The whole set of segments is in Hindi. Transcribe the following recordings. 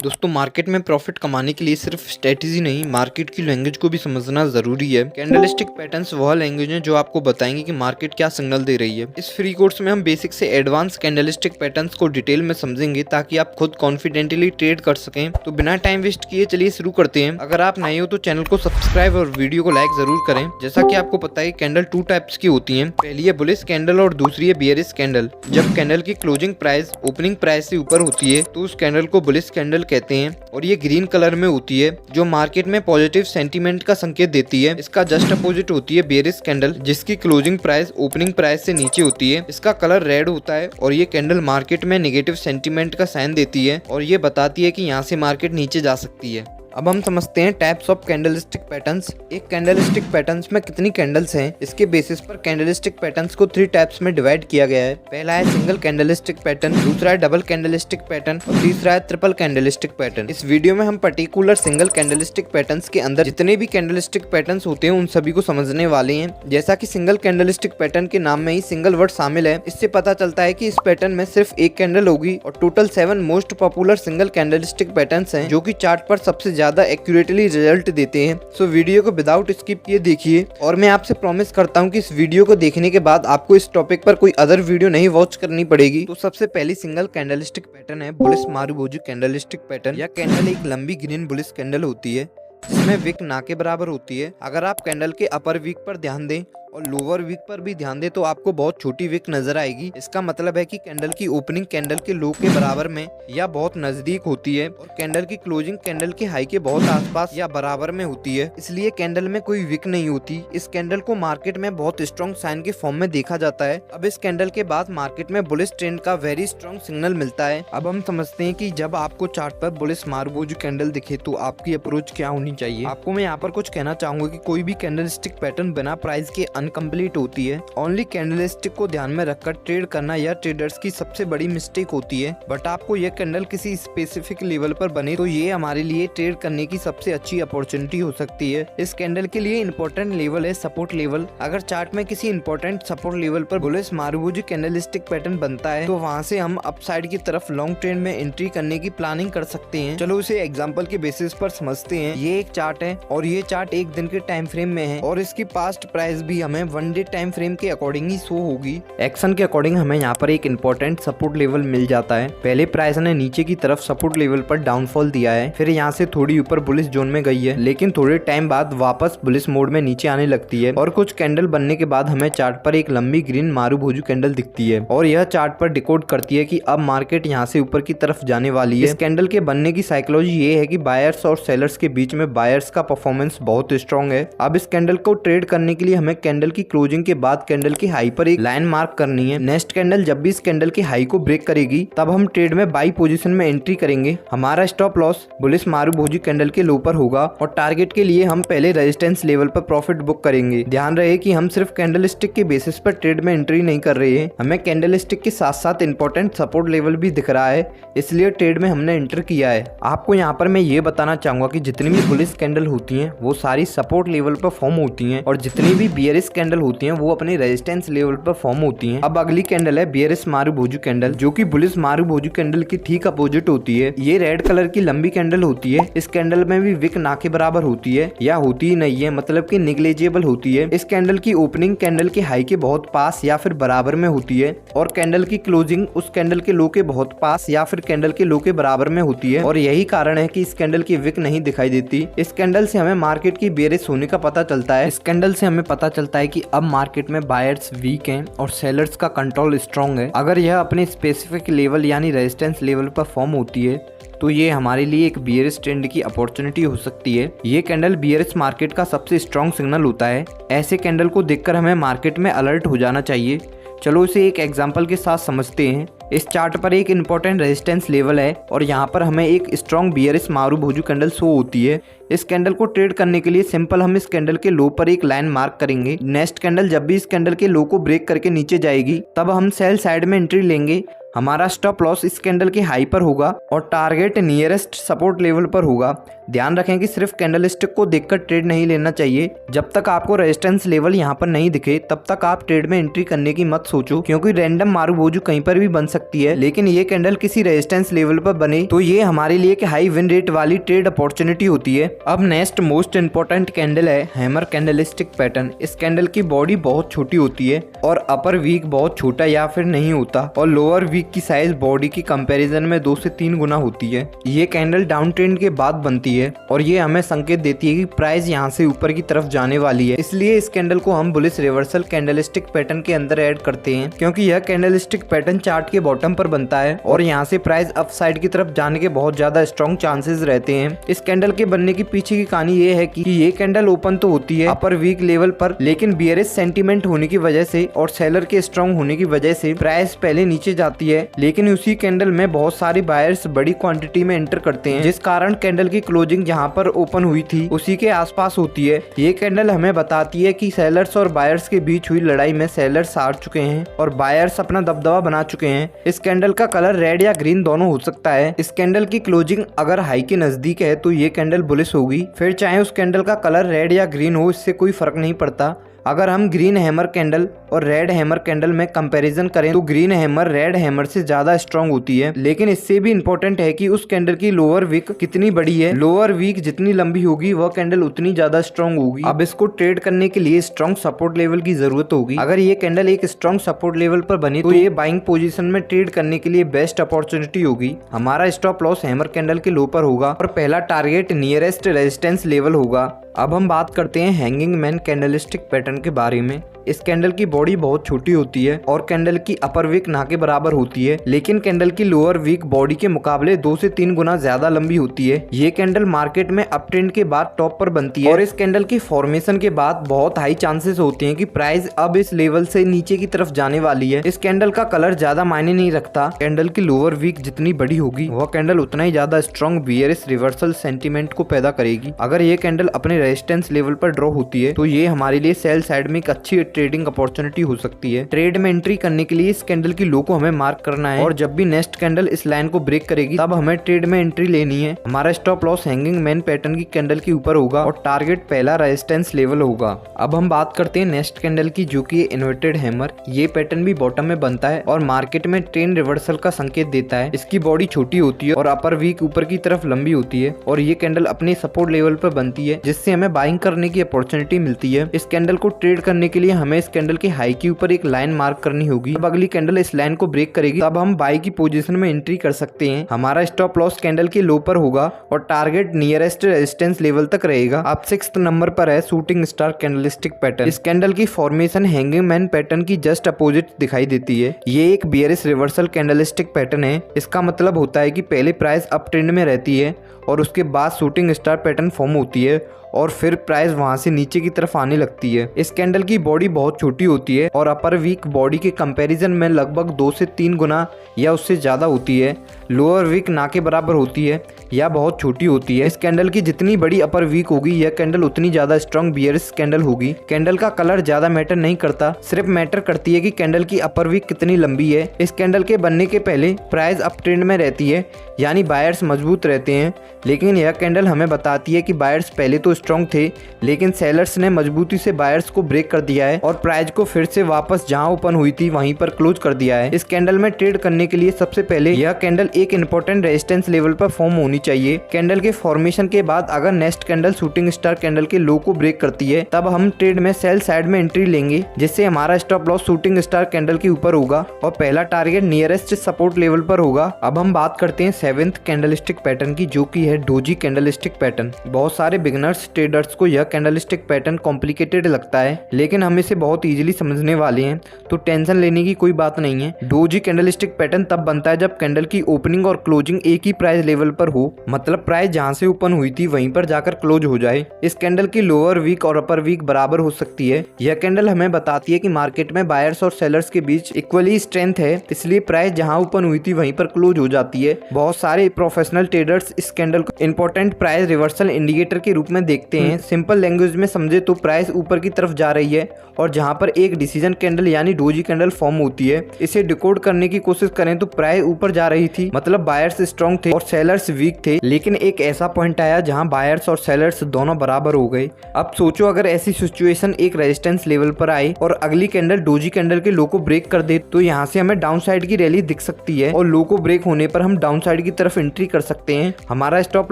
दोस्तों मार्केट में प्रॉफिट कमाने के लिए सिर्फ स्ट्रेटेजी नहीं, मार्केट की लैंग्वेज को भी समझना जरूरी है। कैंडलस्टिक पैटर्न्स वह लैंग्वेज है जो आपको बताएंगे कि मार्केट क्या सिग्नल दे रही है। इस फ्री कोर्स में हम बेसिक से एडवांस कैंडलस्टिक पैटर्न्स को डिटेल में समझेंगे ताकि आप खुद कॉन्फिडेंटली ट्रेड कर सकें। तो बिना टाइम वेस्ट किए चलिए शुरू करते हैं। अगर आप नए हो तो चैनल को सब्सक्राइब और वीडियो को लाइक जरूर करें। जैसा कि आपको पता है कैंडल 2 टाइप्स की होती है, पहली है बुलिश कैंडल और दूसरी है बियरिश कैंडल। जब कैंडल की क्लोजिंग प्राइस ओपनिंग प्राइस से ऊपर होती है तो उस कैंडल को बुलिश कैंडल कहते हैं और ये ग्रीन कलर में होती है जो मार्केट में पॉजिटिव सेंटीमेंट का संकेत देती है। इसका जस्ट अपोजिट होती है बेयरिश कैंडल जिसकी क्लोजिंग प्राइस ओपनिंग प्राइस से नीचे होती है। इसका कलर रेड होता है और ये कैंडल मार्केट में नेगेटिव सेंटीमेंट का साइन देती है और ये बताती है कि यहाँ से मार्केट नीचे जा सकती है। अब हम समझते हैं टाइप्स ऑफ कैंडलस्टिक पैटर्न्स। एक कैंडलस्टिक पैटर्न्स में कितनी कैंडल्स हैं, इसके बेसिस पर कैंडलस्टिक पैटर्न्स को 3 टाइप्स में डिवाइड किया गया है। पहला है सिंगल कैंडलस्टिक पैटर्न, दूसरा है डबल कैंडलस्टिक पैटर्न और तीसरा है ट्रिपल कैंडलस्टिक पैटर्न। इस वीडियो में हम पर्टिकुलर सिंगल कैंडलस्टिक पैटर्न्स के अंदर जितने भी कैंडलस्टिक पैटर्न्स होते हैं उन सभी को समझने वाले हैं। जैसा कि सिंगल कैंडलस्टिक पैटर्न के नाम में ही सिंगल वर्ड शामिल है, इससे पता चलता है कि इस पैटर्न में सिर्फ एक कैंडल होगी और total 7 most popular single candlestick patterns हैं जो कि चार्ट पर सबसे ज्यादा एक्यूरेटली रिजल्ट देते हैं। सो वीडियो को विदाउट स्किप किए देखिए और मैं आपसे प्रॉमिस करता हूं कि इस वीडियो को देखने के बाद आपको इस टॉपिक पर कोई अदर वीडियो नहीं वॉच करनी पड़ेगी। तो सबसे पहली सिंगल कैंडलस्टिक पैटर्न है बुलिश मारुबोजू कैंडलस्टिक पैटर्न। यह कैंडल एक लंबी ग्रीन बुलिश कैंडल होती है जिसमें विक ना के बराबर होती है। अगर आप कैंडल के अपर वीक पर ध्यान दें और लोअर वीक पर भी ध्यान दें तो आपको बहुत छोटी विक नजर आएगी। इसका मतलब है कि कैंडल की ओपनिंग कैंडल के लो के बराबर में या बहुत नजदीक होती है और कैंडल की क्लोजिंग कैंडल के हाई के बहुत आसपास या बराबर में होती है, इसलिए कैंडल में कोई विक नहीं होती। इस कैंडल को मार्केट में बहुत स्ट्रॉन्ग साइन के फॉर्म में देखा जाता है। अब इस कैंडल के बाद मार्केट में बुलिश ट्रेंड का वेरी स्ट्रॉन्ग सिग्नल मिलता है। अब हम समझते हैं कि जब आपको चार्ट पर बुलिश मारुबोजू कैंडल दिखे तो आपकी अप्रोच क्या होनी चाहिए। आपको मैं यहाँ पर कुछ कहना चाहूंगा कि कोई भी कैंडलस्टिक पैटर्न बिना प्राइस के अनकम्प्लीट होती है। ओनली कैंडलस्टिक को ध्यान में रखकर ट्रेड करना यह ट्रेडर्स की सबसे बड़ी मिस्टेक होती है। बट आपको यह कैंडल किसी स्पेसिफिक लेवल पर बने तो ये हमारे लिए ट्रेड करने की सबसे अच्छी अपॉर्चुनिटी हो सकती है। इस कैंडल के लिए इंपॉर्टेंट लेवल है सपोर्ट लेवल। अगर चार्ट में किसी इंपॉर्टेंट सपोर्ट लेवल पर बुलिश मारुबोजू कैंडलस्टिक पैटर्न बनता है तो वहाँ से हम अपसाइड की तरफ लॉन्ग ट्रेंड में एंट्री करने की प्लानिंग कर सकते हैं। चलो इसे एग्जाम्पल के बेसिस पर समझते हैं। ये एक चार्ट है और ये चार्ट एक दिन के टाइम फ्रेम में है और इसकी पास्ट प्राइस भी हमें 1 डे टाइम फ्रेम के अकॉर्डिंग ही शो होगी। एक्शन के अकॉर्डिंग हमें यहाँ पर एक इंपॉर्टेंट सपोर्ट लेवल मिल जाता है। पहले प्राइस ने नीचे की तरफ सपोर्ट लेवल पर डाउनफॉल दिया है, फिर यहाँ से थोड़ी ऊपर बुलिश जोन में गई है, लेकिन थोड़े टाइम बाद वापस बुलिश मोड में नीचे आने लगती है और कुछ कैंडल बनने के बाद हमें चार्ट पर एक लंबी ग्रीन मारुबोजू कैंडल दिखती है और यह चार्ट पर डिकोड करती है कि अब मार्केट यहाँ से ऊपर की तरफ जाने वाली है। इस कैंडल के बनने की साइकोलॉजी ये है कि बायर्स और सेलर्स के बीच में बायर्स का परफॉर्मेंस बहुत स्ट्रॉन्ग है। अब इस कैंडल को ट्रेड करने के लिए हमें कैंडल की क्लोजिंग के बाद कैंडल की हाई पर एक लाइन मार्क करनी है। नेक्स्ट कैंडल जब भी इस कैंडल की हाई को ब्रेक करेगी तब हम ट्रेड में बाई पोजीशन में एंट्री करेंगे। हमारा stop loss bullish marubozu candle के लो पर होगा और टारगेट के लिए हम पहले रेजिस्टेंस लेवल पर प्रॉफिट बुक करेंगे। ध्यान रहे कि हम सिर्फ कैंडलस्टिक के बेसिस पर ट्रेड में एंट्री नहीं कर रहे हैं, हमें कैंडलस्टिक के साथ साथ इंपॉर्टेंट सपोर्ट लेवल भी दिख रहा है, इसलिए ट्रेड में हमने एंटर किया है। आपको यहाँ पर मैं ये बताना चाहूंगा कि जितनी भी बुलिश कैंडल होती है वो सारी सपोर्ट लेवल पर फॉर्म होती है और जितनी भी बियरिश कैंडल होती है वो अपने रेजिस्टेंस लेवल पर फॉर्म होती हैं। अब अगली कैंडल है बियरिश मारुबोजू कैंडल जो कि बुलिश मारुबोजू कैंडल की ठीक अपोजिट होती है। ये रेड कलर की लंबी कैंडल होती है। इस कैंडल में भी विक ना के बराबर होती है या होती ही नहीं है, मतलब कि निग्लेजेबल होती है। इस कैंडल की ओपनिंग कैंडल के हाई के बहुत पास या फिर बराबर में होती है और कैंडल की क्लोजिंग उस कैंडल के लो के बहुत पास या फिर कैंडल के लो के बराबर में होती है और यही कारण है कि इस कैंडल की विक नहीं दिखाई देती। इस कैंडल से हमें मार्केट की बेरिश होने का पता चलता है। इस कैंडल से हमें पता चलता है कि अब मार्केट में बायर्स वीक हैं और सेलर्स का कंट्रोल स्ट्रॉन्ग है। अगर यह अपने स्पेसिफिक लेवल यानी रेजिस्टेंस लेवल पर फॉर्म होती है तो ये हमारे लिए एक बियरिश ट्रेंड की अपॉर्चुनिटी हो सकती है। ये कैंडल बियरिश मार्केट का सबसे स्ट्रॉन्ग सिग्नल होता है। ऐसे कैंडल को देखकर हमें मार्केट में अलर्ट हो जाना चाहिए। चलो इसे एक एग्जांपल के साथ समझते हैं। इस चार्ट पर एक इंपॉर्टेंट रेजिस्टेंस लेवल है और यहाँ पर हमें एक strong bearish marubozu candle show होती है। इस कैंडल को ट्रेड करने के लिए सिंपल हम इस कैंडल के लो पर एक लाइन मार्क करेंगे। नेक्स्ट कैंडल जब भी इस कैंडल के लो को ब्रेक करके नीचे जाएगी तब हम सेल साइड में एंट्री लेंगे। हमारा स्टॉप लॉस इस कैंडल के हाई पर होगा और टारगेट नियरेस्ट सपोर्ट लेवल पर होगा। ध्यान रखें कि सिर्फ कैंडलस्टिक को देखकर ट्रेड नहीं लेना चाहिए। जब तक आपको रेजिस्टेंस लेवल यहाँ पर नहीं दिखे तब तक आप ट्रेड में एंट्री करने की मत सोचो, क्योंकि रैंडम मारुबोजू कहीं पर भी बन सकती है, लेकिन ये कैंडल किसी रेजिस्टेंस लेवल पर बने तो ये हमारे लिए एक हाई विन रेट वाली ट्रेड अपॉर्चुनिटी होती है। अब नेक्स्ट मोस्ट इंपॉर्टेंट कैंडल है हैमर कैंडलस्टिक पैटर्न। इस कैंडल की बॉडी बहुत छोटी होती है और अपर वीक बहुत छोटा या फिर नहीं होता और लोअर वीक की साइज बॉडी की कंपैरिजन में 2 से 3 गुना होती है। ये कैंडल डाउन ट्रेंड के बाद बनती है और ये हमें संकेत देती है कि प्राइस यहाँ से ऊपर की तरफ जाने वाली है। इसलिए इस कैंडल को हम बुलिश रिवर्सल कैंडलस्टिक पैटर्न के अंदर ऐड करते हैं, क्योंकि यह कैंडलस्टिक पैटर्न चार्ट के बॉटम पर बनता है और यहाँ से प्राइस अप साइड की तरफ जाने के बहुत ज्यादा स्ट्रॉन्ग चांसेस रहते हैं। इस कैंडल के बनने की पीछे की कहानी ये है कि ये कैंडल ओपन तो होती है अपर वीक लेवल पर, लेकिन बियरिश सेंटीमेंट होने की वजह से और सेलर के स्ट्रॉन्ग होने की वजह से प्राइस पहले नीचे जाती है, लेकिन उसी कैंडल में बहुत सारे बायर्स बड़ी क्वांटिटी में एंटर करते हैं, जिस कारण कैंडल की क्लोजिंग जहां पर ओपन हुई थी उसी के आसपास होती है। ये कैंडल हमें बताती है कि सेलर्स और बायर्स के बीच हुई लड़ाई में सेलर्स हार चुके हैं और बायर्स अपना दबदबा बना चुके हैं। इस कैंडल का कलर रेड या ग्रीन दोनों हो सकता है। इस कैंडल की क्लोजिंग अगर हाई के नजदीक है तो ये कैंडल बुलिश होगी, फिर चाहे उस कैंडल का कलर रेड या ग्रीन हो इससे कोई फर्क नहीं पड़ता। अगर हम ग्रीन हैमर कैंडल और रेड हैमर कैंडल में कंपैरिजन करें तो ग्रीन हैमर रेड हैमर से ज्यादा स्ट्रॉन्ग होती है, लेकिन इससे भी इम्पोर्टेंट है कि उस कैंडल की लोअर वीक कितनी बड़ी है। लोअर वीक जितनी लंबी होगी वह कैंडल उतनी ज्यादा स्ट्रॉन्ग होगी। अब इसको ट्रेड करने के लिए स्ट्रॉन्ग सपोर्ट लेवल की जरूरत होगी। अगर ये कैंडल एक स्ट्रॉन्ग सपोर्ट लेवल पर बनी तो ये बाइंग पोजीशन में ट्रेड करने के लिए बेस्ट अपॉर्चुनिटी होगी। हमारा स्टॉप लॉस हैमर कैंडल के लो पर होगा और पहला टारगेट नियरेस्ट रेजिस्टेंस लेवल होगा। अब हम बात करते हैं हैंगिंग मैन कैंडलस्टिक पैटर्न के बारे में। इस कैंडल की बॉडी बहुत छोटी होती है और कैंडल की अपर वीक ना के बराबर होती है, लेकिन कैंडल की लोअर वीक बॉडी के मुकाबले 2 से 3 गुना ज्यादा लंबी होती है। ये कैंडल मार्केट में अप ट्रेंड के बाद टॉप पर बनती है और इस कैंडल की फॉर्मेशन के बाद बहुत हाई चांसेस होते हैं कि प्राइस अब इस लेवल से नीचे की तरफ जाने वाली है। इस कैंडल का कलर ज्यादा मायने नहीं रखता। कैंडल की लोअर वीक जितनी बड़ी होगी वह कैंडल उतना ही ज्यादा स्ट्रॉन्ग बियरिश रिवर्सल सेंटीमेंट को पैदा करेगी। अगर ये कैंडल अपने रेजिस्टेंस लेवल पर ड्रॉ होती है तो ये हमारे लिए सेल साइड में एक अच्छी ट्रेडिंग अपॉर्चुनिटी हो सकती है। ट्रेड में एंट्री करने के लिए इस कैंडल की लो को हमें मार्क करना है और जब भी नेक्स्ट कैंडल इस लाइन को ब्रेक करेगी तब हमें ट्रेड में एंट्री लेनी है। हमारा stop loss hanging man pattern की कैंडल के ऊपर होगा और टारगेट पहला रेजिस्टेंस लेवल होगा। अब हम बात करते हैं नेक्स्ट कैंडल की, जो कि इन्वर्टेड हैमर। ये पैटर्न भी बॉटम में बनता है और मार्केट में ट्रेंड रिवर्सल का संकेत देता है। इसकी बॉडी छोटी होती है और अपर वीक ऊपर की तरफ लंबी होती है और ये कैंडल अपने सपोर्ट लेवल पर बनती है, जिससे हमें बाइंग करने की अपॉर्चुनिटी मिलती है। इस कैंडल को ट्रेड करने के लिए हमें इस कैंडल के हाई के ऊपर एक लाइन मार्क करनी होगी। अब अगली कैंडल इस लाइन को ब्रेक करेगी तब हम बाई की पोजीशन में एंट्री कर सकते हैं। हमारा स्टॉप लॉस कैंडल के लो पर होगा और टारगेट नियरेस्ट रेजिस्टेंस लेवल तक रहेगा। अब 6th नंबर पर है शूटिंग स्टार कैंडलस्टिक पैटर्न। इस कैंडल की फॉर्मेशन हैंगिंग मैन पैटर्न की जस्ट अपोजिट दिखाई देती है। ये एक बियरिश रिवर्सल कैंडलस्टिक पैटर्न है। इसका मतलब होता है कि पहले प्राइस अप ट्रेंड में रहती है और उसके बाद शूटिंग स्टार पैटर्न फॉर्म होती है और फिर प्राइस वहां से नीचे की तरफ आने लगती है। इस कैंडल की बॉडी बहुत छोटी होती है और अपर वीक बॉडी के कंपैरिजन में लगभग 2 से 3 गुना या उससे ज्यादा होती है। लोअर वीक ना के बराबर होती है या बहुत छोटी होती है। इस कैंडल की जितनी बड़ी अपर वीक होगी यह कैंडल उतनी ज्यादा स्ट्रॉन्ग बियरिश कैंडल होगी। कैंडल का कलर ज्यादा मैटर नहीं करता, सिर्फ मैटर करती है कि कैंडल की अपर वीक कितनी लंबी है। इस कैंडल के बनने के पहले प्राइस अप ट्रेंड में रहती है, यानी बायर्स मजबूत रहते हैं, लेकिन यह कैंडल हमें बताती है कि बायर्स पहले तो स्ट्रॉन्ग थे लेकिन सेलर्स ने मजबूती से बायर्स को ब्रेक कर दिया है और प्राइस को फिर से वापस जहां ओपन हुई थी वहीं पर क्लोज कर दिया है। इस कैंडल में ट्रेड करने के लिए सबसे पहले यह कैंडल एक इंपॉर्टेंट रेजिस्टेंस लेवल पर फॉर्म होनी चाहिए। कैंडल के फॉर्मेशन के बाद अगर next candle shooting star candle के लो को ब्रेक करती है तब हम ट्रेड में सेल साइड में एंट्री लेंगे, जिससे हमारा stop loss shooting star candle के ऊपर होगा और पहला टारगेट नियरेस्ट सपोर्ट लेवल पर होगा। अब हम बात करते हैं 7th कैंडलस्टिक पैटर्न की, जो की है डोजी कैंडलस्टिक पैटर्न। बहुत सारे बिगिनर्स ट्रेडर्स को यह कैंडलस्टिक पैटर्न कॉम्प्लिकेटेड लगता है, लेकिन हम इसे बहुत इजीली समझने वाले हैं, तो टेंशन लेने की कोई बात नहीं है। डोजी कैंडलस्टिक पैटर्न तब बनता है जब कैंडल की ओपनिंग और क्लोजिंग एक ही प्राइस लेवल पर हो, मतलब प्राइस जहां से ओपन हुई थी वहीं पर जाकर क्लोज हो जाए। इस कैंडल की लोअर वीक और अपर वीक बराबर हो सकती है। यह कैंडल हमें बताती है कि मार्केट में बायर्स और सेलर्स के बीच इक्वली स्ट्रेंथ है, इसलिए प्राइस जहां ओपन हुई थी वहीं पर क्लोज हो जाती है। बहुत सारे प्रोफेशनल ट्रेडर्स इस कैंडल को इंपॉर्टेंट प्राइस रिवर्सल इंडिकेटर के रूप में देखते देखते हैं। सिंपल लैंग्वेज में समझे तो प्राइस ऊपर की तरफ जा रही है और जहां पर एक डिसीजन कैंडल यानी डोजी कैंडल फॉर्म होती है, इसे डिकोड करने की कोशिश करें तो प्राइस ऊपर जा रही थी, मतलब बायर्स स्ट्रॉन्ग थे और सेलर्स वीक थे। लेकिन एक ऐसा पॉइंट आया जहां बायर्स और सेलर्स दोनों बराबर हो गए। अब सोचो अगर ऐसी सिचुएशन एक रेजिस्टेंस लेवल पर आए और अगली कैंडल डोजी कैंडल के लो को ब्रेक कर दे तो यहाँ से हमें डाउन साइड की रैली दिख सकती है और लो को ब्रेक होने पर हम डाउन साइड की तरफ एंट्री कर सकते हैं। हमारा स्टॉप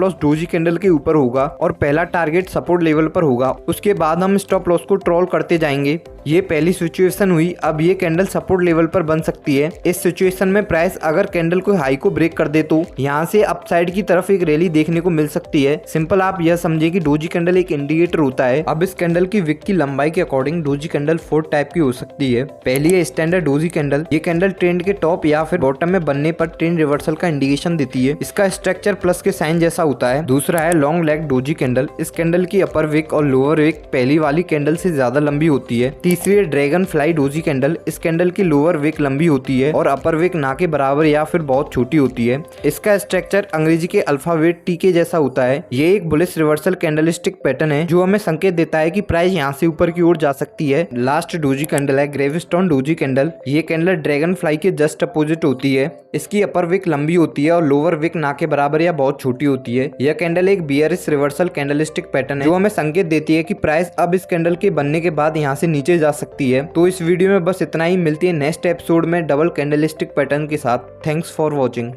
लॉस डोजी कैंडल के ऊपर होगा और पहला टारगेट सपोर्ट लेवल पर होगा। उसके बाद हम स्टॉप लॉस को ट्रोल करते जाएंगे। ये पहली सिचुएशन हुई। अब ये कैंडल सपोर्ट लेवल पर बन सकती है। इस सिचुएशन में प्राइस अगर कैंडल को हाई को ब्रेक कर दे तो यहाँ से अपसाइड की तरफ एक रैली देखने को मिल सकती है। सिंपल आप यह समझे कि डोजी कैंडल एक इंडिकेटर होता है। अब इस कैंडल की विक की लंबाई के अकॉर्डिंग डोजी कैंडल 4 टाइप की हो सकती है। पहली है स्टैंडर्ड डोजी कैंडल। ये कैंडल ट्रेंड के टॉप या फिर बॉटम में बनने पर ट्रेंड रिवर्सल का इंडिकेशन देती है। इसका स्ट्रक्चर प्लस के साइन जैसा होता है। दूसरा है लॉन्ग लेग डोजी कैंडल। इस कैंडल की अपर विक और लोअर विक पहली वाली कैंडल से ज्यादा लंबी होती है। तीसरी है ड्रैगन फ्लाई डोजी कैंडल। इस कैंडल की लोअर विक लंबी होती है और अपर विक ना के बराबर या फिर बहुत छोटी होती है। इसका स्ट्रक्चर अंग्रेजी के अल्फाबेट टी के जैसा होता है। ये एक बुलिश रिवर्सल कैंडलस्टिक पैटर्न है जो हमें संकेत देता है कि प्राइस यहाँ से ऊपर की ओर जा सकती है। लास्ट डोजी कैंडल है ग्रेवस्टोन डोजी कैंडल। ये कैंडल ड्रैगन फ्लाई के जस्ट अपोजिट होती है। इसकी अपर विक लंबी होती है और लोअर विक ना के बराबर या बहुत छोटी होती है। यह कैंडल एक बियरिश रिवर्सल कैंडलस्टिक पैटर्न है जो हमें संकेत देती है कि प्राइस अब इस कैंडल के बनने के बाद यहाँ से नीचे जा सकती है। तो इस वीडियो में बस इतना ही। मिलती है नेक्स्ट एपिसोड में डबल कैंडलस्टिक पैटर्न के साथ। Thanks for watching.